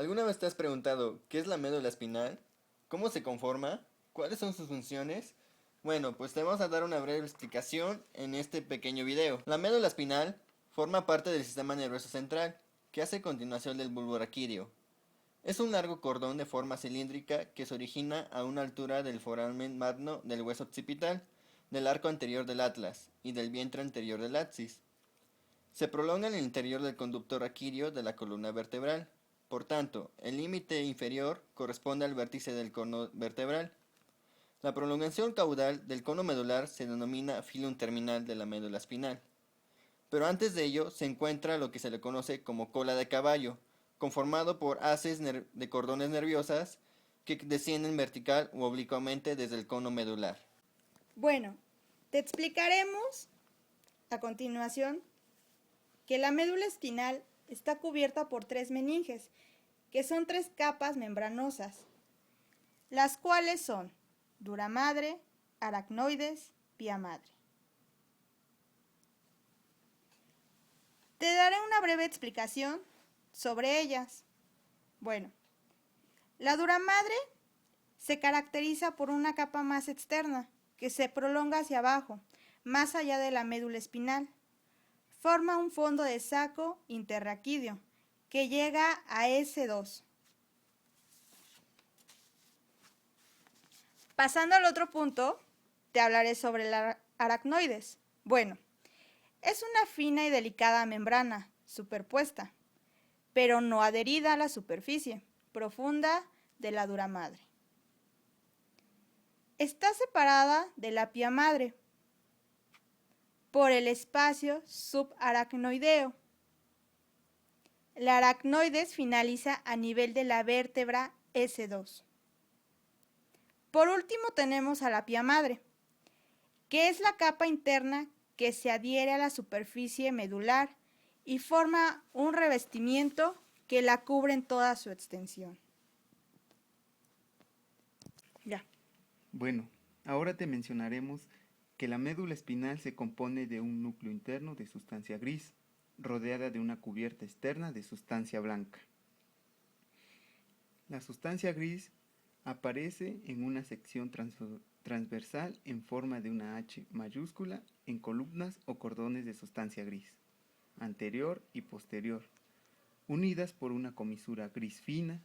¿Alguna vez te has preguntado qué es la médula espinal? ¿Cómo se conforma? ¿Cuáles son sus funciones? Bueno, pues te vamos a dar una breve explicación en este pequeño video. La médula espinal forma parte del sistema nervioso central, que hace continuación del bulbo raquídeo. Es un largo cordón de forma cilíndrica que se origina a una altura del foramen magno del hueso occipital, del arco anterior del atlas y del vientre anterior del axis. Se prolonga en el interior del conducto raquídeo de la columna vertebral. Por tanto, el límite inferior corresponde al vértice del cono vertebral. La prolongación caudal del cono medular se denomina filum terminal de la médula espinal. Pero antes de ello se encuentra lo que se le conoce como cola de caballo, conformado por haces de cordones nerviosas que descienden vertical u oblicuamente desde el cono medular. Bueno, te explicaremos a continuación que la médula espinal está cubierta por tres meninges, que son tres capas membranosas, las cuales son dura madre, aracnoides, pía madre. Te daré una breve explicación sobre ellas. Bueno, la dura madre se caracteriza por una capa más externa, que se prolonga hacia abajo, más allá de la médula espinal. Forma un fondo de saco interraquídeo, que llega a S2. Pasando al otro punto, te hablaré sobre el aracnoides. Bueno, es una fina y delicada membrana superpuesta, pero no adherida a la superficie profunda de la dura madre. Está separada de la pía madre por el espacio subaracnoideo. La aracnoides finaliza a nivel de la vértebra S2. Por último tenemos a la pía madre, que es la capa interna que se adhiere a la superficie medular y forma un revestimiento que la cubre en toda su extensión. Ya. Bueno, ahora te mencionaremos que la médula espinal se compone de un núcleo interno de sustancia gris, rodeada de una cubierta externa de sustancia blanca. La sustancia gris aparece en una sección transversal en forma de una H mayúscula en columnas o cordones de sustancia gris, anterior y posterior, unidas por una comisura gris fina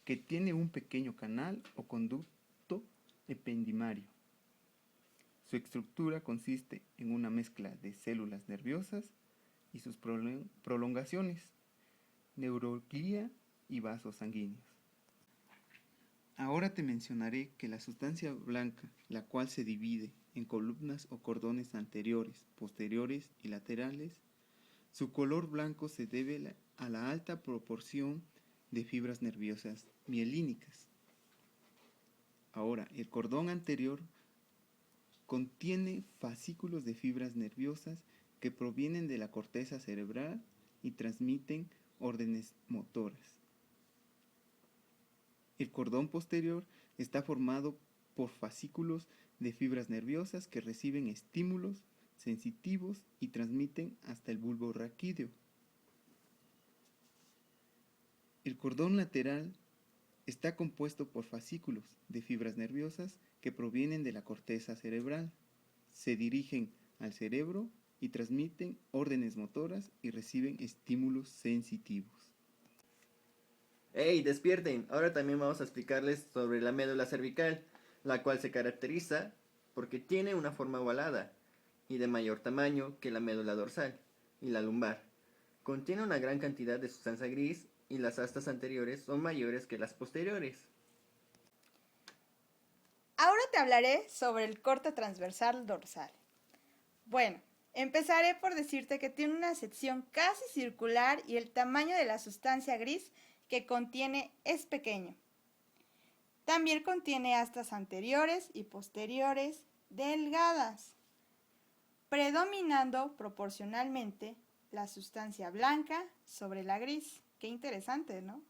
que tiene un pequeño canal o conducto ependimario. Su estructura consiste en una mezcla de células nerviosas y sus prolongaciones, neuroclia y vasos sanguíneos. Ahora te mencionaré que la sustancia blanca, la cual se divide en columnas o cordones anteriores, posteriores y laterales, su color blanco se debe a la alta proporción de fibras nerviosas mielínicas. Ahora, el cordón anterior contiene fascículos de fibras nerviosas que provienen de la corteza cerebral y transmiten órdenes motoras. El cordón posterior está formado por fascículos de fibras nerviosas que reciben estímulos sensitivos y transmiten hasta el bulbo raquídeo. El cordón lateral está compuesto por fascículos de fibras nerviosas que provienen de la corteza cerebral, se dirigen al cerebro y transmiten órdenes motoras y reciben estímulos sensitivos. ¡Hey, despierten! Ahora también vamos a explicarles sobre la médula cervical, la cual se caracteriza porque tiene una forma ovalada y de mayor tamaño que la médula dorsal y la lumbar. Contiene una gran cantidad de sustancia gris y las astas anteriores son mayores que las posteriores. Ahora te hablaré sobre el corte transversal dorsal. Bueno, empezaré por decirte que tiene una sección casi circular y el tamaño de la sustancia gris que contiene es pequeño. También contiene astas anteriores y posteriores delgadas, predominando proporcionalmente la sustancia blanca sobre la gris. Qué interesante, ¿no?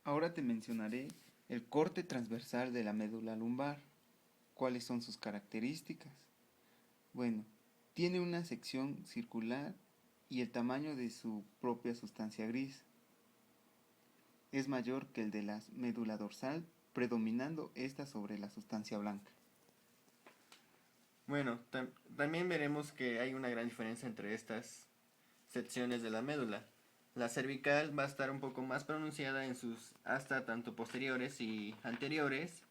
Ahora te mencionaré el corte transversal de la médula lumbar. ¿Cuáles son sus características? Bueno, tiene una sección circular y el tamaño de su propia sustancia gris es mayor que el de la médula dorsal, predominando esta sobre la sustancia blanca. Bueno, también veremos que hay una gran diferencia entre estas secciones de la médula. La cervical va a estar un poco más pronunciada en sus astas tanto posteriores y anteriores,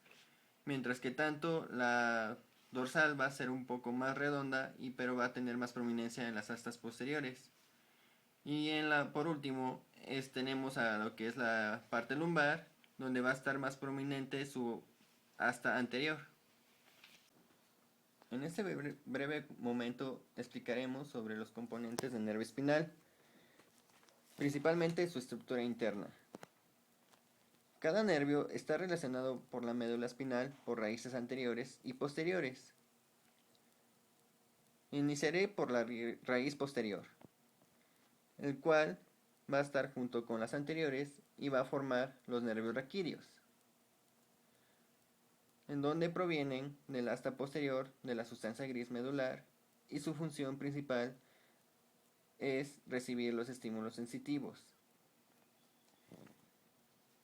mientras que tanto la dorsal va a ser un poco más redonda pero va a tener más prominencia en las astas posteriores. Y por último tenemos a lo que es la parte lumbar, donde va a estar más prominente su asta anterior. En este breve momento explicaremos sobre los componentes del nervio espinal, principalmente su estructura interna. Cada nervio está relacionado por la médula espinal por raíces anteriores y posteriores. Iniciaré por la raíz posterior, el cual va a estar junto con las anteriores y va a formar los nervios raquídeos, en donde provienen del asta posterior de la sustancia gris medular y su función principal es recibir los estímulos sensitivos.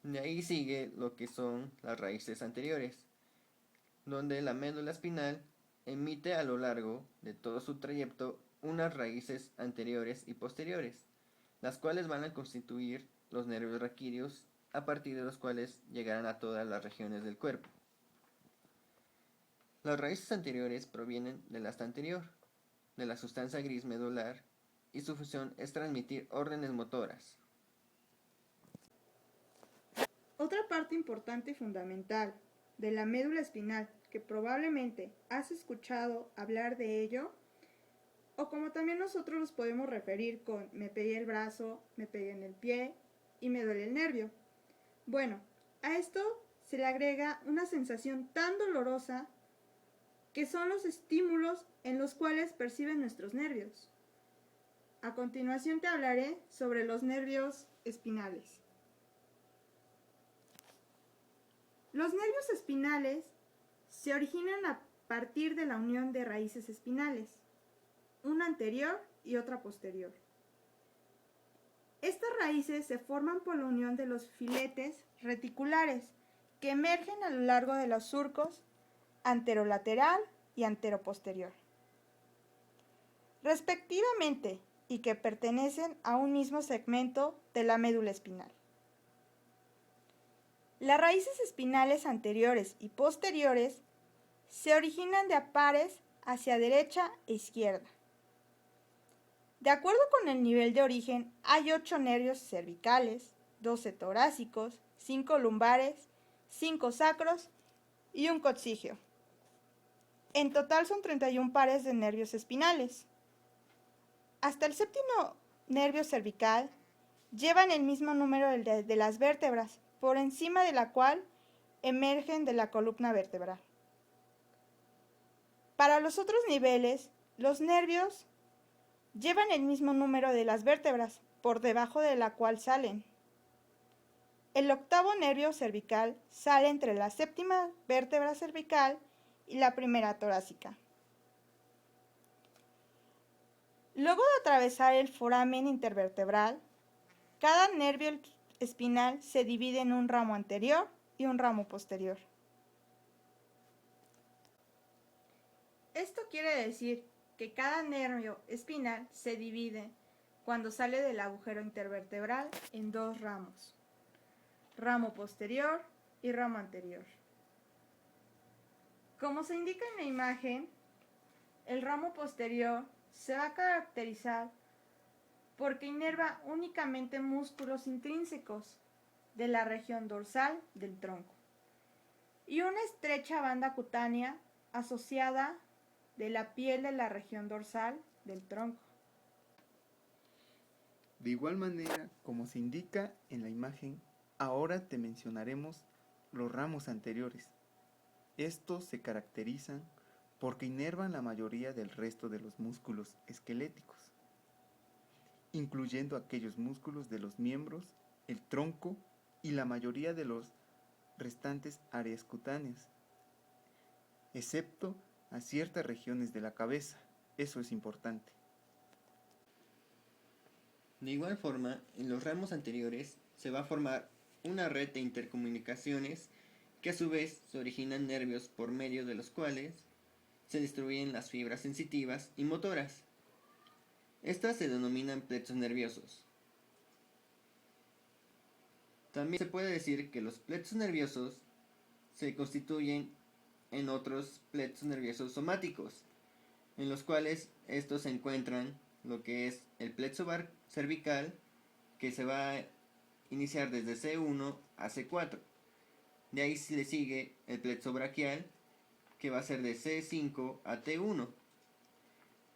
De ahí sigue lo que son las raíces anteriores, donde la médula espinal emite a lo largo de todo su trayecto unas raíces anteriores y posteriores, las cuales van a constituir los nervios raquídeos, a partir de los cuales llegarán a todas las regiones del cuerpo. Las raíces anteriores provienen del asta anterior, de la sustancia gris medular, y su función es transmitir órdenes motoras. Otra parte importante y fundamental de la médula espinal, que probablemente has escuchado hablar de ello, o como también nosotros los podemos referir con me pegué el brazo, me pegué en el pie y me duele el nervio. Bueno, a esto se le agrega una sensación tan dolorosa que son los estímulos en los cuales perciben nuestros nervios. A continuación te hablaré sobre los nervios espinales. Los nervios espinales se originan a partir de la unión de raíces espinales, una anterior y otra posterior. Estas raíces se forman por la unión de los filetes reticulares que emergen a lo largo de los surcos anterolateral y anteroposterior, respectivamente, y que pertenecen a un mismo segmento de la médula espinal. Las raíces espinales anteriores y posteriores se originan de a pares hacia derecha e izquierda. De acuerdo con el nivel de origen, hay 8 nervios cervicales, 12 torácicos, 5 lumbares, 5 sacros y un coccígeo. En total son 31 pares de nervios espinales. Hasta el séptimo nervio cervical llevan el mismo número de las vértebras, por encima de la cual emergen de la columna vertebral. Para los otros niveles, los nervios llevan el mismo número de las vértebras, por debajo de la cual salen. El octavo nervio cervical sale entre la séptima vértebra cervical y la primera torácica. Luego de atravesar el foramen intervertebral, cada nervio espinal se divide en un ramo anterior y un ramo posterior. Esto quiere decir que cada nervio espinal se divide cuando sale del agujero intervertebral en 2 ramos, ramo posterior y ramo anterior. Como se indica en la imagen, el ramo posterior se va a caracterizar porque inerva únicamente músculos intrínsecos de la región dorsal del tronco y una estrecha banda cutánea asociada de la piel de la región dorsal del tronco. De igual manera, como se indica en la imagen, ahora te mencionaremos los ramos anteriores. Estos se caracterizan porque inervan la mayoría del resto de los músculos esqueléticos, incluyendo aquellos músculos de los miembros, el tronco y la mayoría de los restantes áreas cutáneas, excepto a ciertas regiones de la cabeza. Eso es importante. De igual forma, en los ramos anteriores se va a formar una red de intercomunicaciones que a su vez se originan nervios por medio de los cuales se distribuyen las fibras sensitivas y motoras. Estas se denominan plexos nerviosos. También se puede decir que los plexos nerviosos se constituyen en otros plexos nerviosos somáticos, en los cuales estos se encuentran lo que es el plexo cervical, que se va a iniciar desde C1 a C4. De ahí se le sigue el plexo braquial, que va a ser de C5 a T1.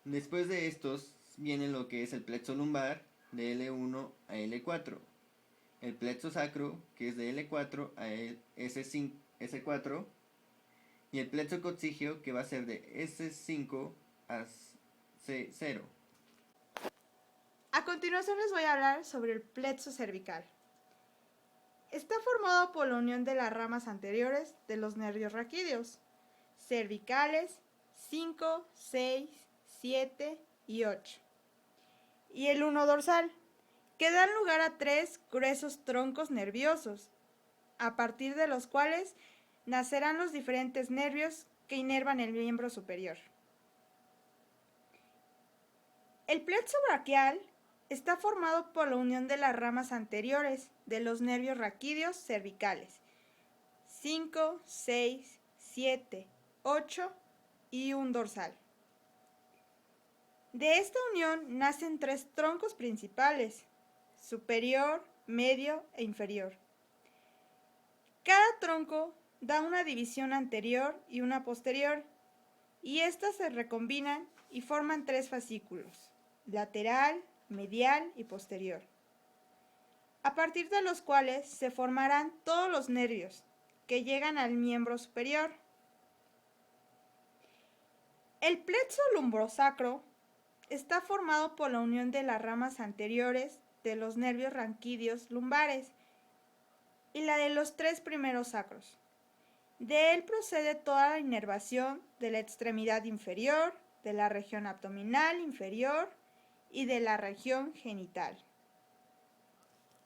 Después de estos viene lo que es el plexo lumbar, de L1 a L4. El plexo sacro, que es de L4 a S4. Y el plexo coccigio, que va a ser de S5 a C0. A continuación les voy a hablar sobre el plexo cervical. Está formado por la unión de las ramas anteriores de los nervios raquídeos, cervicales 5, 6, 7 y 8, y el 1 dorsal, que dan lugar a 3 gruesos troncos nerviosos, a partir de los cuales nacerán los diferentes nervios que inervan el miembro superior. El plexo braquial está formado por la unión de las ramas anteriores de los nervios raquídeos cervicales 5, 6, 7, 8 y un dorsal. De esta unión nacen 3 troncos principales, superior, medio e inferior. Cada tronco da una división anterior y una posterior, y estas se recombinan y forman 3 fascículos, lateral, medial y posterior, a partir de los cuales se formarán todos los nervios que llegan al miembro superior. El plexo lumbrosacro está formado por la unión de las ramas anteriores de los nervios raquídeos lumbares y la de los 3 primeros sacros. De él procede toda la inervación de la extremidad inferior, de la región abdominal inferior y de la región genital.